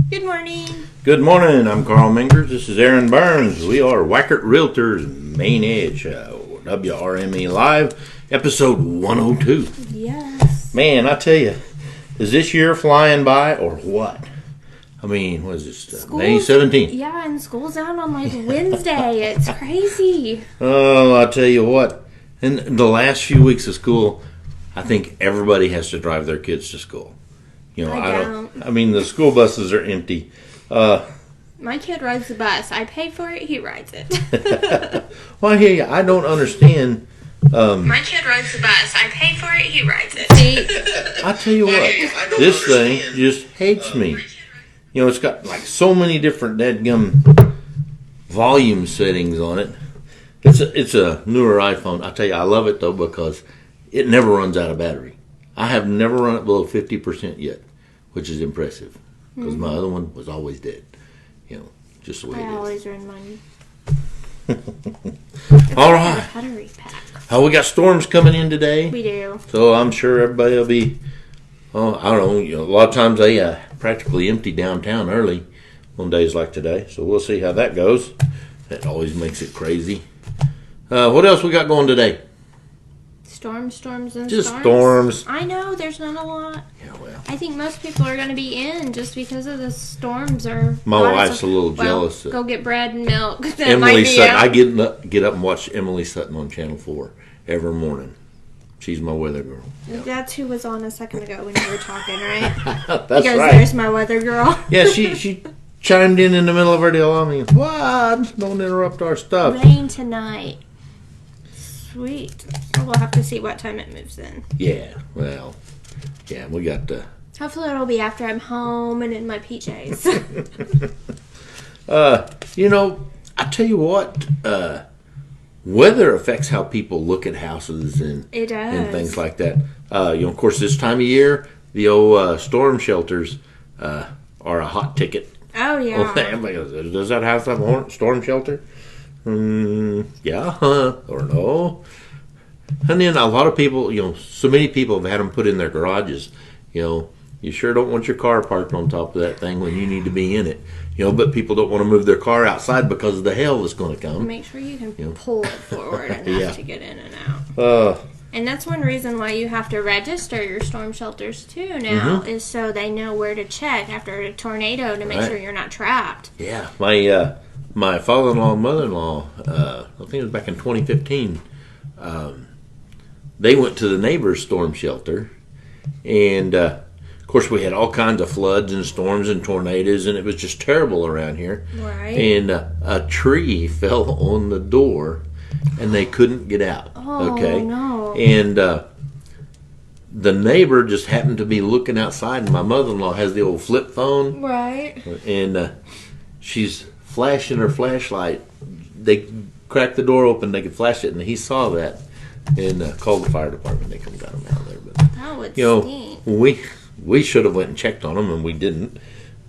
Good morning. Good morning. I'm Carl Mingers. This is Aaron Burns. We are Wackert Realtors Main Edge, WRME Live, episode 102. Yes. Man, I tell you, is this year flying by or what? I mean, what is this? May 17th. Yeah, and school's out on like Wednesday. It's crazy. Oh, I tell you what. In the last few weeks of school, I think everybody has to drive their kids to school. You know, I mean, the school buses are empty. My kid rides the bus. I pay for it. He rides it. Well, I hear you. I don't understand. My kid rides the bus. I pay for it. He rides it. See? I tell you what, this thing just hates me. You know, it's got like so many different dadgum volume settings on it. It's a newer iPhone. I tell you, I love it though because it never runs out of battery. I have never run it below 50% yet, which is impressive because my other one was always dead. You know, just the way it is. I always run mine. All right. Battery pack. Oh, we got storms coming in today. We do. So I'm sure everybody will be. Oh, I don't know. You know, a lot of times they practically empty downtown early on days like today. So we'll see how that goes. That always makes it crazy. What else we got going today? Storms, and just storms. Storms. I know, there's not a lot. Yeah, well. I think most people are going to be in just because of the storms. My wife's a little jealous. Go get bread and milk. That Emily might be Sutton. out. I get up and watch Emily Sutton on Channel 4 every morning. She's my weather girl. Yep. That's who was on a second ago when you were talking, right? That's because right. There's my weather girl. Yeah, she chimed in the middle of her deal. I mean, what? Don't interrupt our stuff. Rain tonight. Sweet. So we'll have to see what time it moves in. Yeah, well, yeah, we got to. Hopefully it'll be after I'm home and in my PJs. You know, I tell you what, weather affects how people look at houses and It does. and things like that. You know, of course, this time of year, the old storm shelters are a hot ticket. Oh, yeah. Everybody goes, does that house have a storm shelter? Yeah, or no. And then a lot of people, you know, so many people have had them put in their garages. You know, you sure don't want your car parked on top of that thing when you need to be in it. You know, but people don't want to move their car outside because of the hail that's going to come. Make sure you can pull it forward enough Yeah. to get in and out. Uh, And that's one reason why you have to register your storm shelters too now, is so they know where to check after a tornado to make sure you're not trapped. Yeah, my father-in-law and mother-in-law, I think it was back in 2015, they went to the neighbor's storm shelter, and of course we had all kinds of floods and storms and tornadoes, and it was just terrible around here. Right. And a tree fell on the door, and they couldn't get out. Oh, okay? no. And the neighbor just happened to be looking outside, and my mother-in-law has the old flip phone. Right. And she's flashing her flashlight. They cracked the door open, they could flash it, and he saw that and called the fire department. They come and got him out of there. But That would you know, stink. we should have went and checked on him, and we didn't.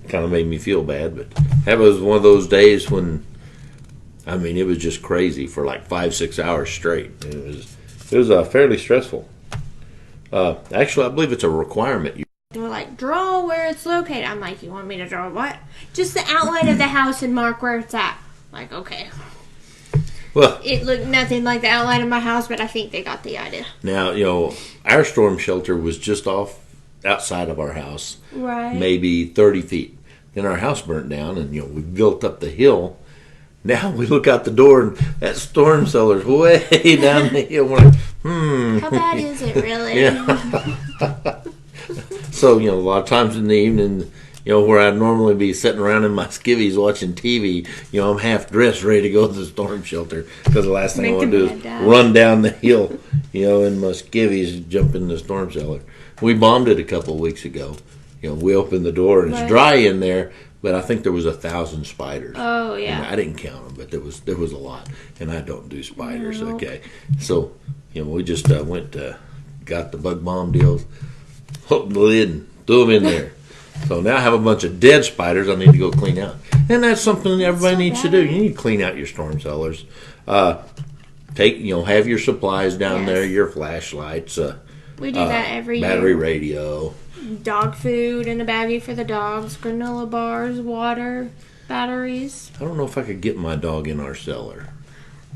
Kind of made me feel bad, but that was one of those days when, I mean, it was just crazy for like 5-6 hours straight. It was fairly stressful. Actually, I believe it's a requirement. They were like, draw where it's located. I'm like, you want me to draw what? Just the outline of the house and mark where it's at. Like, okay. Well, It looked nothing like the outline of my house, but I think they got the idea. now, you know, our storm shelter was just outside of our house, Right. maybe 30 feet. Then our house burnt down, and, you know, we built up the hill. Now we look out the door, and that storm cellar's way down the hill. We're like, How bad is it really? Yeah. So, you know, a lot of times in the evening, you know, where I'd normally be sitting around in my skivvies watching TV, you know, I'm half dressed, ready to go to the storm shelter because the last thing I want to do is run down the hill, you know, in my skivvies, jump in the storm cellar. We bombed it a couple of weeks ago. You know, we opened the door and it's dry in there, but I think there was 1,000 spiders. Oh, yeah. And I didn't count them, but there was a lot, and I don't do spiders. No. Okay, so you know, we just got the bug bomb deals, opened the lid, and threw them in there. So now I have a bunch of dead spiders I need to go clean out. And that's something everybody needs to do. You need to clean out your storm cellars. Have your supplies down there, your flashlights. We do that every battery year. radio. Dog food in a baggie for the dogs, granola bars, water, batteries. I don't know if I could get my dog in our cellar.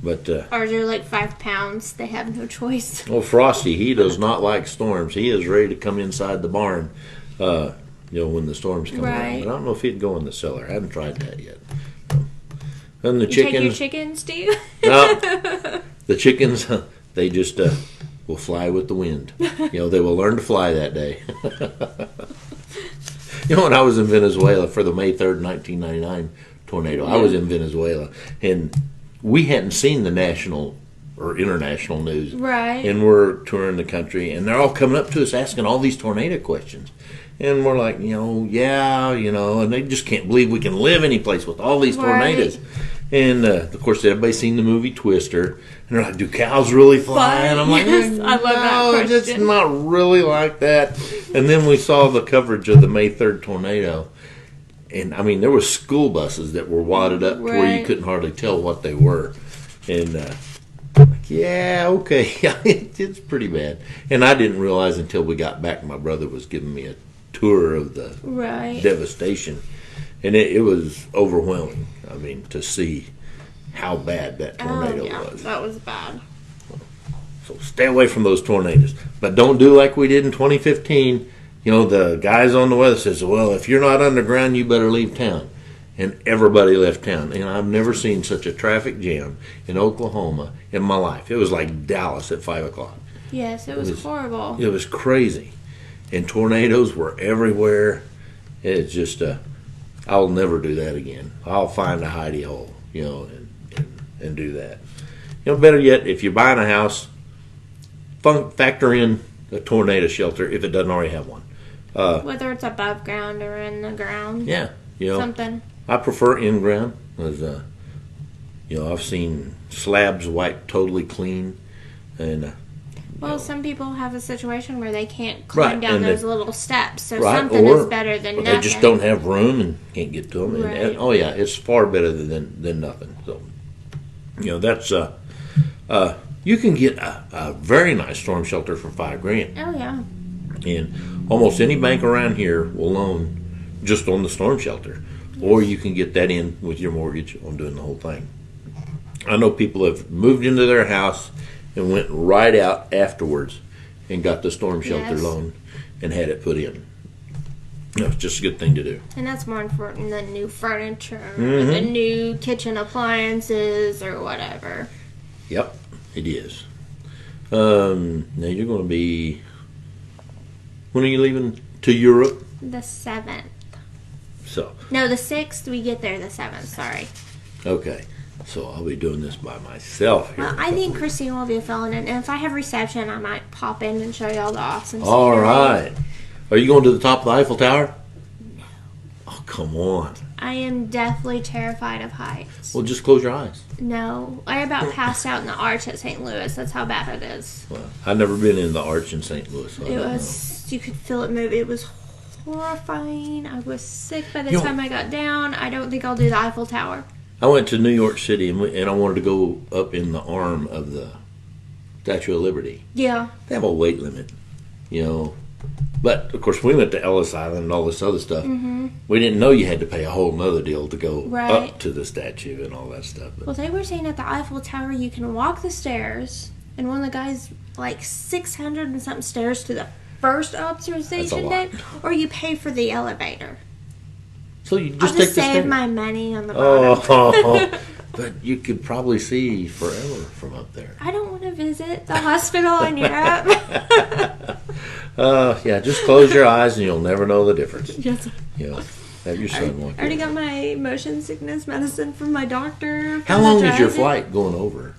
But Ours are like 5 pounds. They have no choice. well, Frosty, he does not like storms. He is ready to come inside the barn, when the storms come around. But I don't know if he'd go in the cellar. I haven't tried that yet. And the chickens. Take your chickens, do you? No, the chickens, they just will fly with the wind. They will learn to fly that day. When I was in Venezuela for the May 3rd, 1999 tornado, I was in Venezuela, and we hadn't seen the national or international news. Right. And we're touring the country, and they're all coming up to us asking all these tornado questions. And we're like, and they just can't believe we can live any place with all these tornadoes. Right. And, of course, everybody's seen the movie Twister. And they're like, do cows really fly? And I'm like, I love that question. It's not really like that. And then we saw the coverage of the May 3rd tornado. And, I mean, there were school buses that were wadded up to where you couldn't hardly tell what they were. And, okay, it's pretty bad. And I didn't realize until we got back, my brother was giving me a tour of the devastation. And it was overwhelming, I mean, to see how bad that tornado was. That was bad. So stay away from those tornadoes. But don't do like we did in 2015. The guys on the weather says, well, if you're not underground, you better leave town. And everybody left town. And I've never seen such a traffic jam in Oklahoma in my life. It was like Dallas at 5 o'clock. Yes, it was horrible. It was crazy. And tornadoes were everywhere. It's just, I'll never do that again. I'll find a hidey hole, and do that. Better yet, if you're buying a house, factor in a tornado shelter if it doesn't already have one. Whether it's above ground or in the ground. Yeah. Something. I prefer in ground because, I've seen slabs wiped totally clean. And some people have a situation where they can't climb down those little steps, so something is better than nothing. They just don't have room and can't get to them. Right. And, it's far better than nothing. So, that's you can get a very nice storm shelter for $5,000. Oh yeah. And almost any bank around here will loan just on the storm shelter, or you can get that in with your mortgage on doing the whole thing. I know people have moved into their house and went right out afterwards and got the storm shelter loan and had it put in. It's just a good thing to do. And that's more important than new furniture, or the new kitchen appliances, or whatever. Yep, it is. Now you're going to be... When are you leaving to Europe? The 7th. So. No, the 6th. We get there the 7th. Sorry. Okay. So I'll be doing this by myself here. Well, I think Christine will be filling in. And if I have reception, I might pop in and show you all the awesome stuff. All right. Are you going to the top of the Eiffel Tower? No. Oh, come on. I am deathly terrified of heights. Well, just close your eyes. No. I about passed out in the arch at St. Louis. That's how bad it is. Well, I've never been in the arch in St. Louis. So it was, you could feel it move. It was horrifying. I was sick by the time I got down. I don't think I'll do the Eiffel Tower. I went to New York City and I wanted to go up in the arm of the Statue of Liberty. Yeah. They have a weight limit, But, of course, we went to Ellis Island and all this other stuff. Mm-hmm. We didn't know you had to pay a whole nother deal to go up to the statue and all that stuff. But, well, they were saying at the Eiffel Tower you can walk the stairs, and one of the guys, 600 and something stairs to the first observation deck, or you pay for the elevator. So you just I'll take just the save stairs? my money on the bottom. But you could probably see forever from up there. I don't want to visit the hospital in Europe. Just close your eyes and you'll never know the difference. Yes. Have your son walk. I already got my motion sickness medicine from my doctor. How long is your flight going over?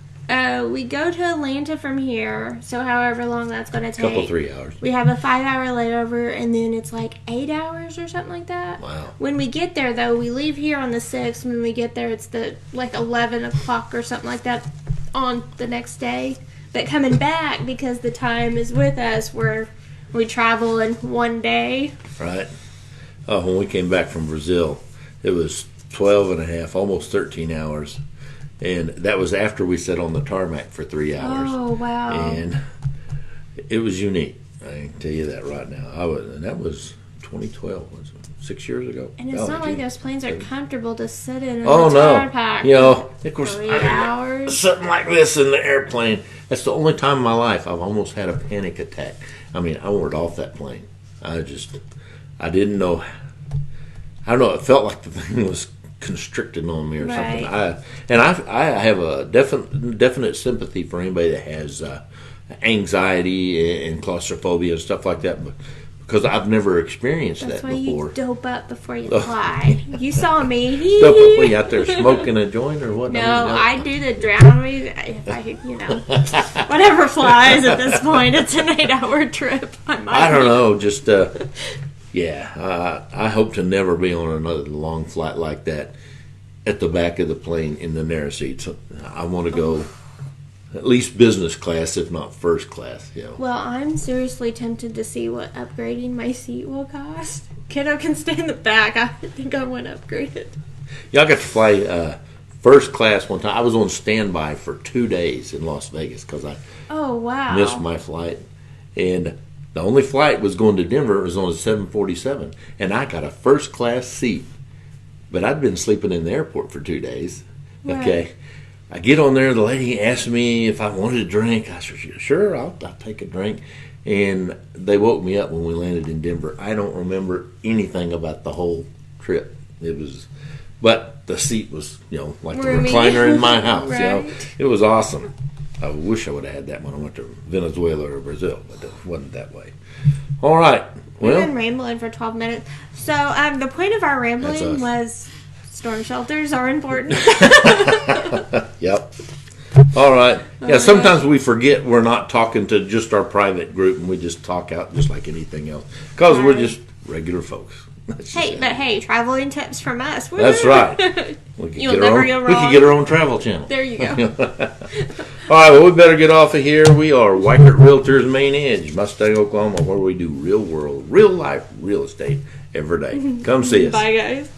We go to Atlanta from here, so however long that's going to take. Couple 3 hours. We have a 5-hour layover, and then it's 8 hours or something like that. Wow. When we get there, though, we leave here on the 6th. When we get there, it's 11 o'clock or something like that on the next day. But coming back, because the time is with us, we travel in one day. Right. When we came back from Brazil, it was 12 and a half, almost 13 hours. And that was after we sat on the tarmac for 3 hours. Oh, wow. And it was unique. I can tell you that right now. And that was 2012, was it? 6 years ago. And it's not like those planes are comfortable to sit in. Oh no! Pack You know, of course, 3 hours. Something like this in the airplane. That's the only time in my life I've almost had a panic attack. I mean, I wanted off that plane. I didn't know. I don't know. It felt like the thing was constricting on me or something. I have a definite sympathy for anybody that has anxiety and claustrophobia and stuff like that, because I've never experienced That's that why before. You dope up before you fly. You saw me. Dope up when you out there smoking a joint or what? No, I do the drown. If I, whatever flies at this point. It's an 8-hour trip. I don't know. Just I hope to never be on another long flight like that at the back of the plane in the narrow seats. I want to go at least business class, if not first class. Well, I'm seriously tempted to see what upgrading my seat will cost. Kiddo can stay in the back. I think I want to upgrade it. I got to fly first class one time. I was on standby for 2 days in Las Vegas because I missed my flight. And the only flight was going to Denver. It was on a 747. And I got a first class seat. But I'd been sleeping in the airport for 2 days. Right. Okay. I get on there. The lady asked me if I wanted a drink. I said, sure, I'll take a drink. And they woke me up when we landed in Denver. I don't remember anything about the whole trip. But the seat was, like the recliner in my house. Right. It was awesome. I wish I would have had that when I went to Venezuela or Brazil, but it wasn't that way. All right. Well, we've been rambling for 12 minutes. So the point of our rambling was storm shelters are important. Yep. All right. Yeah, sometimes we forget we're not talking to just our private group, and we just talk out just like anything else because we're just regular folks. Hey, traveling tips from us. Woo! That's right. We could get our own travel channel. There you go. All right, well, we better get off of here. We are Weichert Realtors Main Edge, Mustang, Oklahoma, where we do real world, real life real estate every day. Come see us. Bye, guys.